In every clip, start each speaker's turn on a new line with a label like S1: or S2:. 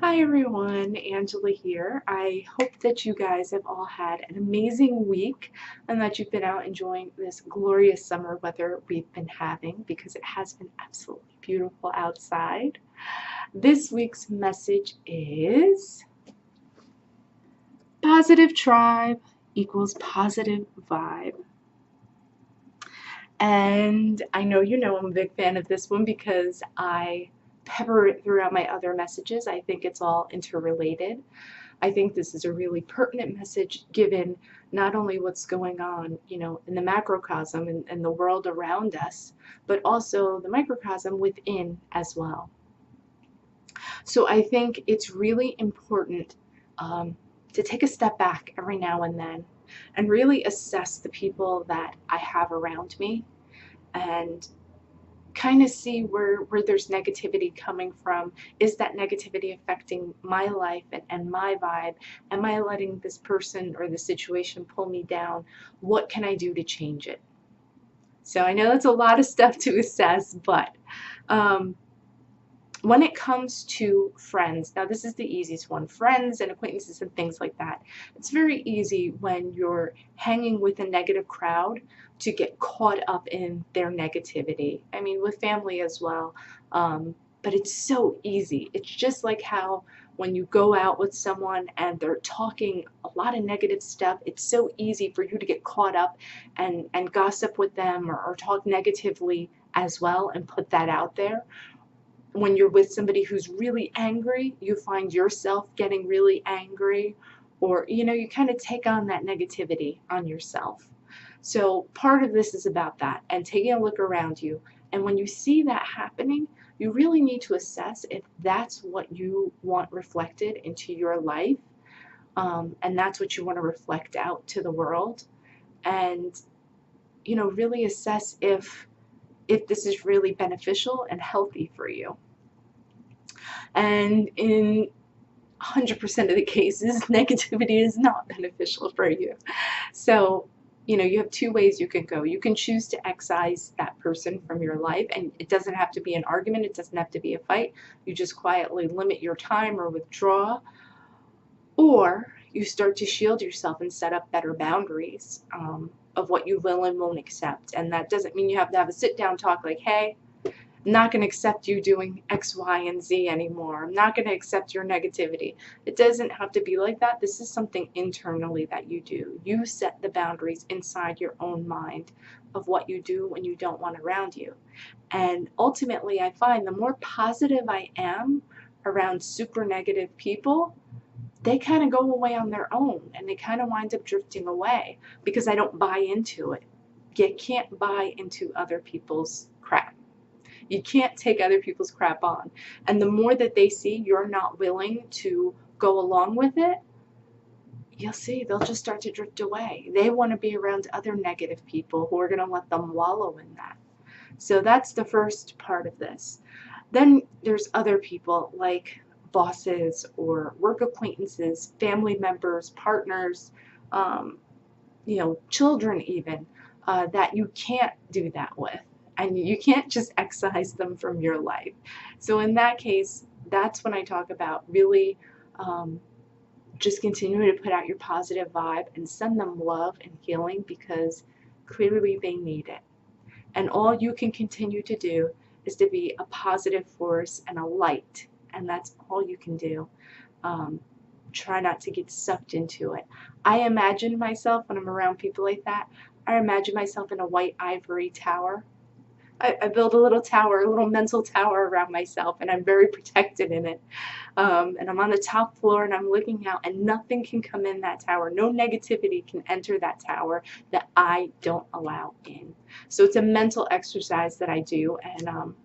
S1: Hi everyone, Angela here. I hope that you guys have all had an amazing week and that you've been out enjoying this glorious summer weather we've been having because it has been absolutely beautiful outside. This week's message is positive tribe equals positive vibe. And I know you know I'm a big fan of this one because I pepper it throughout my other messages. I think it's all interrelated. I think this is a really pertinent message given not only what's going on, in the macrocosm and the world around us, but also the microcosm within as well. So I think it's really important to take a step back every now and then and really assess the people that I have around me and kind of see where there's negativity coming from. Is that negativity affecting my life and my vibe? Am I letting this person or the situation pull me down? What can I do to change it? So I know that's a lot of stuff to assess, but um, when it comes to friends, now this is the easiest one, friends and acquaintances and things like that. It's very easy when you're hanging with a negative crowd to get caught up in their negativity. I mean, with family as well. But it's so easy. It's just like how when you go out with someone and they're talking a lot of negative stuff, it's so easy for you to get caught up and gossip with them or talk negatively as well and put that out there. When you're with somebody who's really angry, you find yourself getting really angry, or you kind of take on that negativity on yourself. So part of this is about that and taking a look around you. And when you see that happening, you really need to assess if that's what you want reflected into your life, and that's what you want to reflect out to the world. And really assess if this is really beneficial and healthy for you. And in 100% of the cases, negativity is not beneficial for you. So, you have two ways you can go. You can choose to excise that person from your life, and it doesn't have to be an argument, it doesn't have to be a fight. You just quietly limit your time or withdraw, or you start to shield yourself and set up better boundaries of what you will and won't accept. And that doesn't mean you have to have a sit down talk like, hey, I'm not going to accept you doing X, Y, and Z anymore. I'm not going to accept your negativity. It doesn't have to be like that. This is something internally that you do. You set the boundaries inside your own mind of what you do when you don't want around you. And ultimately, I find the more positive I am around super negative people, they kind of go away on their own and they kind of wind up drifting away because I don't buy into it. You can't buy into other people's crap. You can't take other people's crap on. And the more that they see you're not willing to go along with it, you'll see they'll just start to drift away. They want to be around other negative people who are going to let them wallow in that. So that's the first part of this. Then there's other people like bosses or work acquaintances, family members, partners, children even, that you can't do that with. And you can't just excise them from your life. So in that case, that's when I talk about really just continuing to put out your positive vibe and send them love and healing because clearly they need it. And all you can continue to do is to be a positive force and a light. And that's all you can do. Try not to get sucked into it. I imagine myself when I'm around people like that, I imagine myself in a white ivory tower. I build a little tower, a little mental tower around myself, and I'm very protected in it. And I'm on the top floor and I'm looking out, and nothing can come in that tower. No negativity can enter that tower that I don't allow in. So it's a mental exercise that I do, and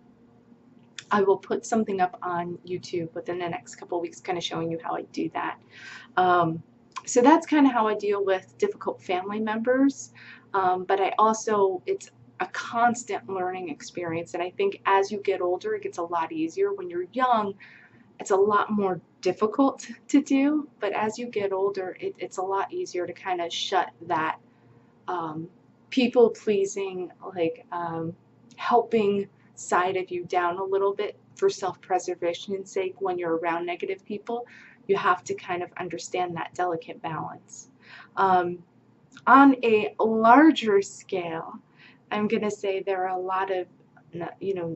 S1: I will put something up on YouTube within the next couple of weeks kind of showing you how I do that. So that's kind of how I deal with difficult family members. But I also, it's a constant learning experience. And I think as you get older, it gets a lot easier. When you're young, it's a lot more difficult to do. But as you get older, it's a lot easier to kind of shut that people pleasing, like helping side of you down a little bit for self-preservation's sake, when you're around negative people, you have to kind of understand that delicate balance. On a larger scale, I'm going to say there are a lot of,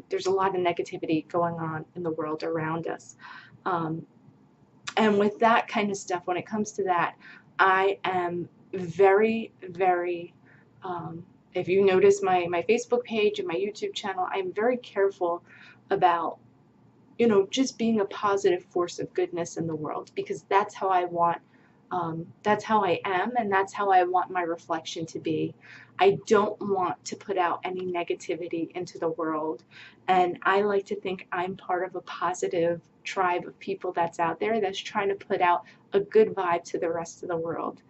S1: there's a lot of negativity going on in the world around us. And with that kind of stuff, when it comes to that, I am very, very, if you notice my Facebook page and my YouTube channel, I'm very careful about, just being a positive force of goodness in the world, because that's how I want, that's how I am, and that's how I want my reflection to be. I don't want to put out any negativity into the world, and I like to think I'm part of a positive tribe of people that's out there that's trying to put out a good vibe to the rest of the world.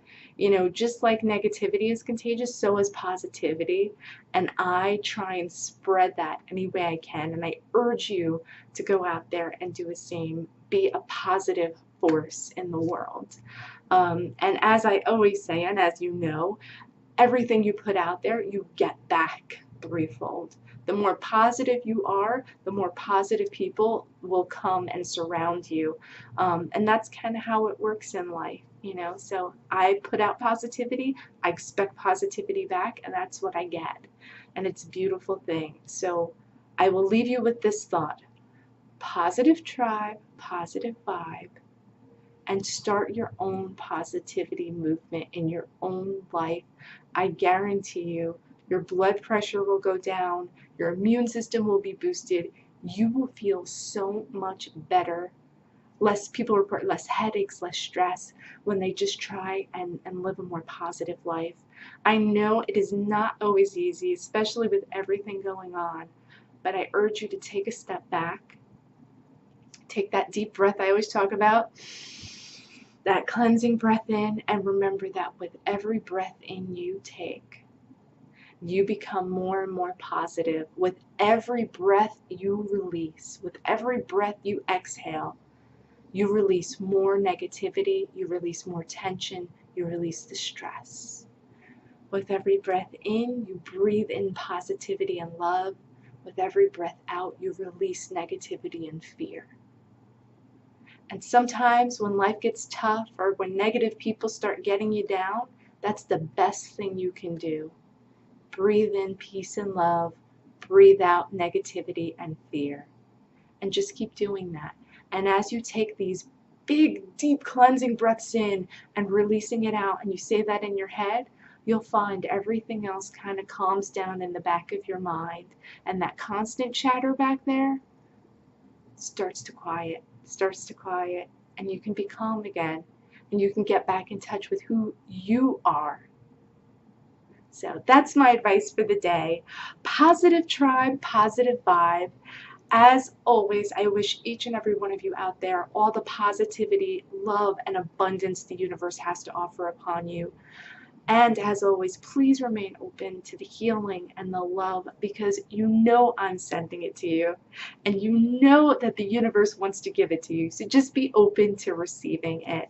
S1: Just like negativity is contagious, so is positivity, and I try and spread that any way I can, and I urge you to go out there and do the same. Be a positive force in the world. And as I always say, and as you know, everything you put out there, you get back threefold. The more positive you are, the more positive people will come and surround you. And that's kind of how it works in life, So I put out positivity, I expect positivity back, and that's what I get. And it's a beautiful thing. So I will leave you with this thought. Positive tribe, positive vibe, and start your own positivity movement in your own life. I guarantee you, your blood pressure will go down, your immune system will be boosted, you will feel so much better. People report less headaches, less stress when they just try and live a more positive life. I know it is not always easy, especially with everything going on, but I urge you to take a step back, take that deep breath I always talk about, that cleansing breath in, and remember that with every breath in you take, you become more and more positive. With every breath you release, with every breath you exhale, you release more negativity, you release more tension, you release the stress. With every breath in, you breathe in positivity and love. With every breath out, you release negativity and fear. And sometimes when life gets tough or when negative people start getting you down, that's the best thing you can do. Breathe in peace and love, breathe out negativity and fear, and just keep doing that. And as you take these big, deep cleansing breaths in and releasing it out, and you say that in your head, you'll find everything else kind of calms down in the back of your mind, and that constant chatter back there starts to quiet, and you can be calm again, and you can get back in touch with who you are. So that's my advice for the day. Positive tribe, positive vibe. As always, I wish each and every one of you out there all the positivity, love, and abundance the universe has to offer upon you. And as always, please remain open to the healing and the love, because you know I'm sending it to you, and you know that the universe wants to give it to you. So just be open to receiving it.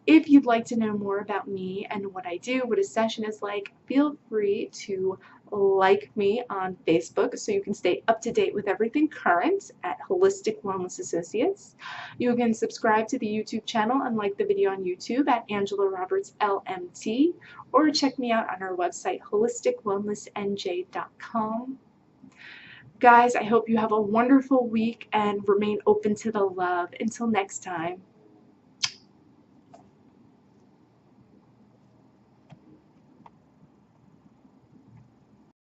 S1: If you'd like to know more about me and what I do, what a session is like, feel free to like me on Facebook so you can stay up to date with everything current at Holistic Wellness Associates. You can subscribe to the YouTube channel and like the video on YouTube at Angela Roberts LMT, or check me out on our website, holisticwellnessnj.com. Guys, I hope you have a wonderful week and remain open to the love. Until next time.